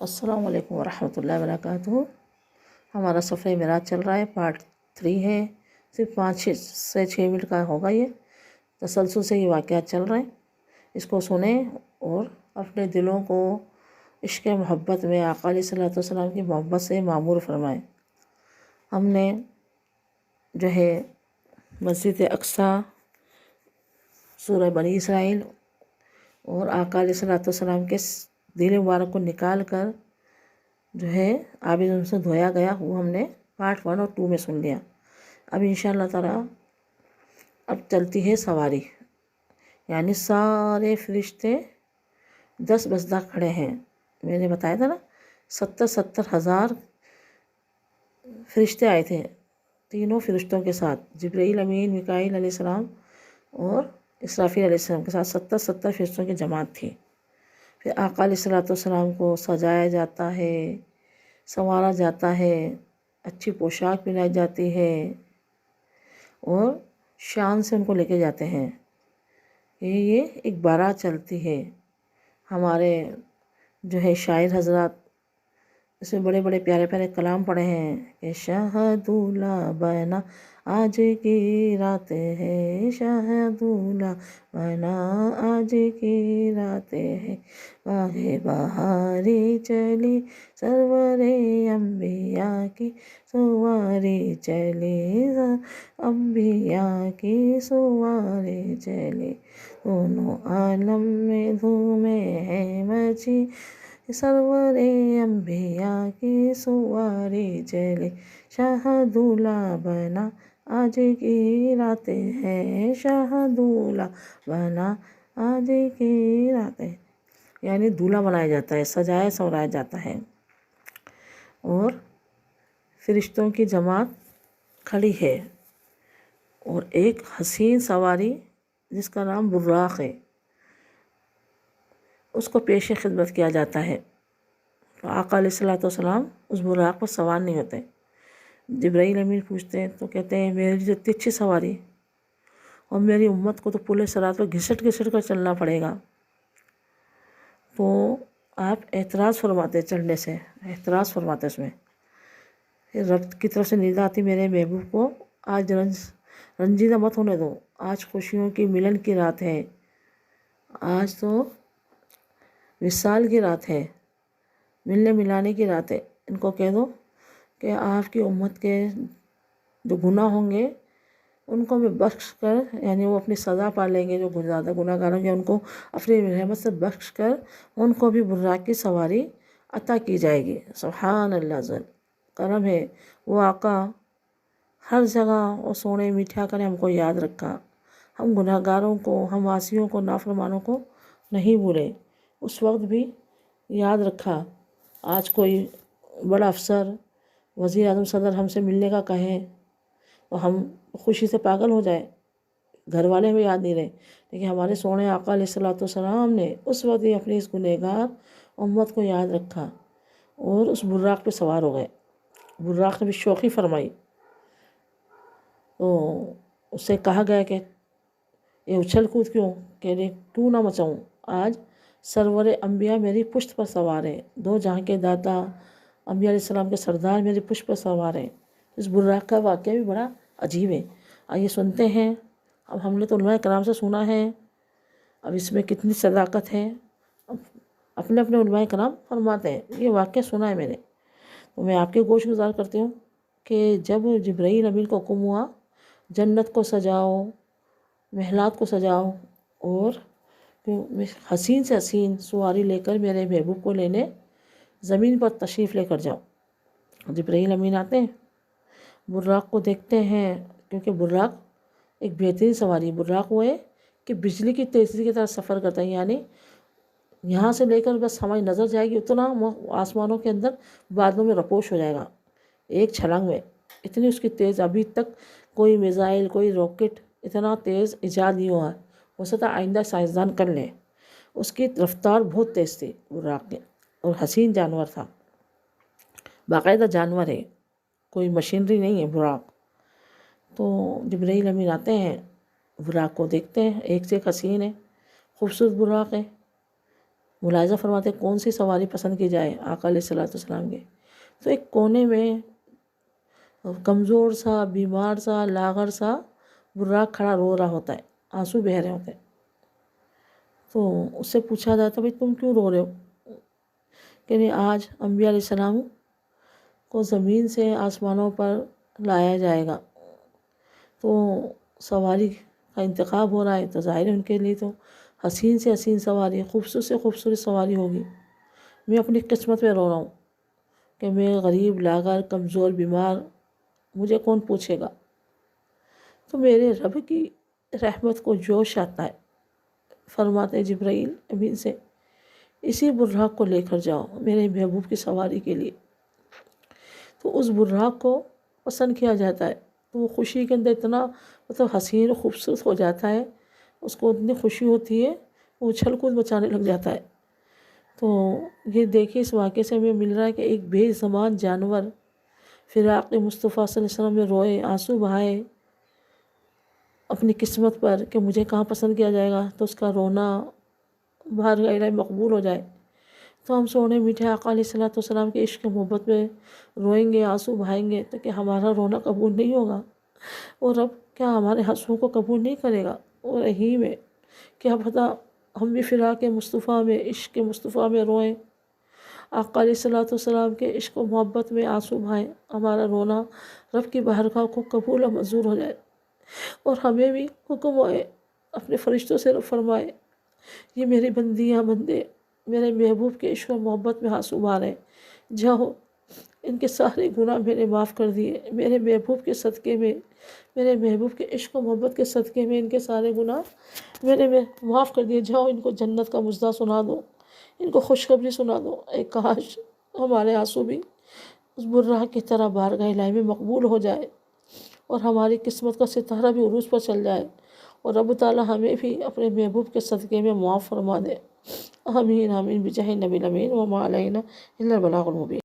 السلام علیکم ورحمۃ اللہ وبرکاتہ۔ ہمارا سفر معراج چل رہا ہے، پارٹ 3 ہے، صرف 5 سے 6 منٹ کا ہوگا۔ یہ تسلسل سے یہ واقعات چل رہے ہیں، اس کو سنیں اور اپنے دلوں کو عشق محبت میں آقا علیہ الصلوۃ والسلام کی محبت سے معمور فرمائیں۔ ہم نے جو ہے مسجد اقصیٰ، سورہ بنی اسرائیل اور آقا علیہ الصلوۃ والسلام کے دل مبارک کو نکال کر جو ہے آب زم سے دھویا گیا، وہ ہم نے پارٹ 1 اور 2 میں سن لیا۔ اب انشاءاللہ تعالیٰ اب چلتی ہے سواری، یعنی سارے فرشتے 10 بسدہ کھڑے ہیں۔ میں نے بتایا تھا نا 70 ہزار فرشتے آئے تھے، تینوں فرشتوں کے ساتھ، جبرائیل امین، میکائیل علیہ السلام اور اسرافیل علیہ السلام کے ساتھ 70 فرشتوں کی جماعت تھی۔ پھر آقا علیہ الصلوۃ والسلام کو سجایا جاتا ہے، سنوارا جاتا ہے، اچھی پوشاک پہنائی جاتی ہے اور شان سے ان کو لے کے جاتے ہیں۔ یہ ایک بارات چلتی ہے۔ ہمارے جو ہے شاعر حضرات اس میں بڑے بڑے پیارے پیارے کلام پڑھے ہیں کہ شہد لا بنا آج کی رات ہے، شہد لا بنا آج کی رات ہے، باغ بہاری چلی سرور انبیاء کی سواری چلی، انبیاء کی سواری چلی، دونوں عالم میں دھومیں ہیں مچی، سرور انبیاء کی سواری چلی، شہد لا بنا آج کی رات ہے، شہد لا بنا آج کی رات ہے، یعنی دولہا بنایا جاتا ہے، سجایا سورایا جاتا ہے۔ اور فرشتوں کی جماعت کھڑی ہے اور ایک حسین سواری جس کا نام براق ہے، اس کو پیش خدمت کیا جاتا ہے۔ تو آقا علیہ الصلوۃ والسلام اس براق پر سوار نہیں ہوتے۔ جبرائیل امین پوچھتے ہیں تو کہتے ہیں میری جو اتنی اچھی سواری اور میری امت کو تو پل صراط پر گھسٹ کر چلنا پڑے گا، تو آپ اعتراض فرماتے چڑھنے سے، اعتراض فرماتے اس میں، رب کی طرف سے ندا آتی میرے محبوب کو آج رنجیدہ مت ہونے دو، آج خوشیوں کی ملن کی رات ہے، آج تو وصال کی رات ہے، ملنے ملانے کی رات ہے۔ ان کو کہہ دو کہ آپ کی امت کے جو گناہ ہوں گے ان کو میں بخش کر، یعنی وہ اپنی سزا پا لیں گے، جو زیادہ گناہ گار ہوں گے ان کو اپنی رحمت سے بخش کر ان کو بھی براق کی سواری عطا کی جائے گی۔ سبحان اللہ ذل کرم ہے وہ آقا، ہر جگہ وہ سونے میٹھا کرے ہم کو یاد رکھا، ہم گناہ گاروں کو، ہم عاصیوں کو، نافرمانوں کو نہیں بھولے، اس وقت بھی یاد رکھا۔ آج کوئی بڑا افسر، وزیر اعظم، صدر ہم سے ملنے کا کہیں تو ہم خوشی سے پاگل ہو جائیں، گھر والے ہمیں یاد نہیں رہے، لیکن ہمارے سونے آقا علیہ الصلوۃ والسلام نے اس وقت ہی اپنی اس گنہگار امت کو یاد رکھا اور اس براق پہ سوار ہو گئے۔ براق نے بھی شوخی فرمائی تو اس سے کہا گیا کہ یہ اچھل کود کیوں، کیوں نہ مچاؤں، آج سرور انبیاء میری پشت پر سوار ہے، دو جہاں کے داتا انبیاء علیہ السلام کے سردار میری پشت پر سوار ہیں۔ اس براق کا واقعہ بھی بڑا عجیب ہے، آئیے سنتے ہیں۔ اب ہم نے تو علماء کرام سے سنا ہے، اب اس میں کتنی صداقت ہے اپنے اپنے علماء کرام فرماتے ہیں، یہ واقعہ سنا ہے میں نے، تو میں آپ کے گوش گزار کرتی ہوں کہ جب جبرائیل امین کو حکم ہوا جنت کو سجاؤ، محلات کو سجاؤ اور حسین سے حسین سواری لے کر میرے محبوب کو لینے زمین پر تشریف لے کر جاؤ، جبرائیل امین آتے ہیں، براق کو دیکھتے ہیں، کیونکہ براق ایک بہترین سواری، براق وہ ہے کہ بجلی کی تیزی کی طرح سفر کرتا ہے، یعنی یہاں سے لے کر بس ہماری نظر جائے گی اتنا آسمانوں کے اندر بادلوں میں رپوش ہو جائے گا ایک چھلانگ میں، اتنی اس کی تیز، ابھی تک کوئی میزائل، کوئی راکٹ اتنا تیز ایجاد نہیں ہوا، ہو سکتا آئندہ سائنسدان کر لیں۔ اس کی رفتار بہت تیز تھی براق کی، اور حسین جانور تھا، باقاعدہ جانور ہے، کوئی مشینری نہیں ہے براق۔ تو جبرائیل امین آتے ہیں، براق کو دیکھتے ہیں، ایک سے ایک حسین ہے، خوبصورت براق ہے، ملاحظہ فرماتے کون سی سواری پسند کی جائے آقا علیہ الصلوۃ والسلام کے. تو ایک کونے میں کمزور سا، بیمار سا، لاغر سا براق کھڑا رو رہا ہوتا ہے، آنسو بہہ رہے ہوتے ہیں. تو اس سے پوچھا جاتا بھائی تم کیوں رو رہے ہو؟ کہ نہیں، آج انبیاء علیہ السلام کو زمین سے آسمانوں پر لایا جائے گا، تو سواری کا انتخاب ہو رہا ہے، تو ظاہر ہے ان کے لیے تو حسین سے حسین سواری، خوبصورت سے خوبصورت سواری ہوگی. میں اپنی قسمت میں رو رہا ہوں کہ میں غریب، لاغر، کمزور، بیمار، مجھے کون پوچھے گا. تو میرے رب کی رحمت کو جوش آتا ہے. فرماتے جبرائیل امین سے اسی براق کو لے کر جاؤ میرے محبوب کی سواری کے لیے. تو اس براق کو پسند کیا جاتا ہے، تو وہ خوشی کے اندر اتنا حسین و خوبصورت ہو جاتا ہے، اس کو اتنی خوشی ہوتی ہے وہ اچھل کود مچانے لگ جاتا ہے. تو یہ دیکھیے اس واقعے سے ہمیں مل رہا ہے کہ ایک بے زبان جانور فراق مصطفیٰ صلی اللہ علیہ وسلم میں روئے، آنسو بہائے اپنی قسمت پر کہ مجھے کہاں پسند کیا جائے گا، تو اس کا رونا بارگاہ الہی مقبول ہو جائے. تو ہم سونے میٹھے آقا علیہ الصلوۃ والسلام کے عشق محبت میں روئیں گے، آنسو بہائیں گے، تو کہ ہمارا رونا قبول نہیں ہوگا؟ اور رب کیا ہمارے آنسوؤں کو قبول نہیں کرے گا؟ وہ رحیم ہے. کیا پتہ ہم بھی فراق مصطفیٰ میں، عشق مصطفیٰ میں روئیں، آقا علیہ الصلوۃ والسلام کے عشق و محبت میں آنسو بہائیں، ہمارا رونا رب کی بارگاہ کو قبول و منظور ہو جائے. اور ہمیں بھی حکم ہوئے اپنے فرشتوں سے رب فرمائے یہ میری بندیاں بندے میرے محبوب کے عشق و محبت میں آنسو بہا رہے، جاؤ ان کے سارے گناہ میں نے معاف کر دیے، میرے محبوب کے صدقے میں، میرے محبوب کے عشق و محبت کے صدقے میں ان کے سارے گناہ میں نے معاف کر دیے، جاؤ ان کو جنت کا مژدہ سنا دو، ان کو خوشخبری سنا دو. اے کاش ہمارے آنسو بھی اس براق کی طرح بارگاہ الہی میں مقبول ہو جائے اور ہماری قسمت کا ستارہ بھی عروج پر چل جائے، اور رب تعالیٰ ہمیں بھی اپنے محبوب کے صدقے میں معاف فرما دے. آمین آمین بجاہ نبی الامین وما علینا الا البلاغ المبین.